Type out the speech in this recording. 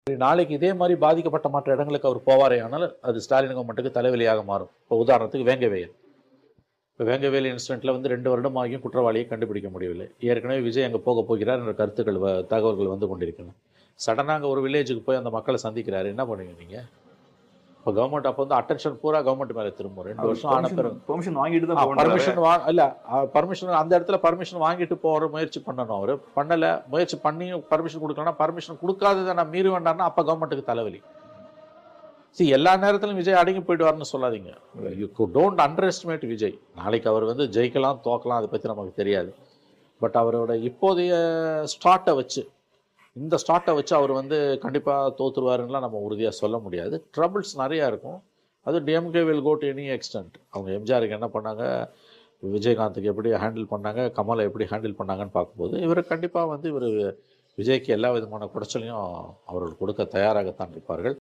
நாளைக்கு இதே மாதிரி பாதிக்கப்பட்ட மற்ற இடங்களுக்கு அவர் போவாரே ஆனால் அது ஸ்டாலின் கவர்மெண்ட்டுக்கு தலைவலியாக மாறும். இப்போ உதாரணத்துக்கு வேங்கவேல். இப்போ வேங்கவேல் இன்சிடென்ட்டில் வந்து 2 வருடம் ஆகியும் குற்றவாளியை கண்டுபிடிக்க முடியவில்லை. ஏற்கனவே விஜய் அங்கே போக போகிறார் என்ற கருத்துக்கள் தகவல்கள் வந்து கொண்டிருக்கின்றன. சடனாக அங்கே ஒரு வில்லேஜுக்கு போய் அந்த மக்களை சந்திக்கிறாரு. என்ன பண்ணுவீங்க நீங்கள்? இப்போ கவர்மெண்ட் அப்போ வந்து அட்டென்ஷன் பூரா கவர்மெண்ட் மேலே திரும்பும். 2 வருஷம் ஆன பிறகு பெர்மிஷன் வாங்கிட்டு தான் பர்மிஷன் அந்த இடத்துல பர்மிஷன் வாங்கிட்டு போகிற முயற்சி பண்ணணும். அவர் பண்ணலை, முயற்சி பண்ணி பர்மிஷன் கொடுக்கலன்னா பர்மிஷன் கொடுக்காததை நான் மீறி வேண்டாம்னா அப்போ கவர்மெண்ட்டுக்கு தலைவலி. எல்லா நேரத்திலும் விஜய் அடங்கி போயிடுவார்னு சொல்லாதீங்க. You don't under estimate Vijay. நாளைக்கு அவர் வந்து ஜெயிக்கலாம் தோக்கலாம் அதை பற்றி நமக்கு தெரியாது. பட் அவரோட இப்போதைய இந்த ஸ்டார்ட்டை வச்சு அவர் வந்து கண்டிப்பாக தோற்றுருவாருன்னெலாம் நம்ம உறுதியாக சொல்ல முடியாது. ட்ரபிள்ஸ் நிறையா இருக்கும். அது DMK will go to any extent. அவங்க எம்ஜிஆருக்கு என்ன பண்ணாங்க, விஜயகாந்துக்கு எப்படி ஹேண்டில் பண்ணாங்க, கமலை எப்படி ஹேண்டில் பண்ணாங்கன்னு பார்க்கும்போது இவர் கண்டிப்பாக வந்து விஜய்க்கு எல்லா விதமான குடைச்சலையும் அவர்கள் கொடுக்க தயாராகத்தான் இருப்பார்கள்.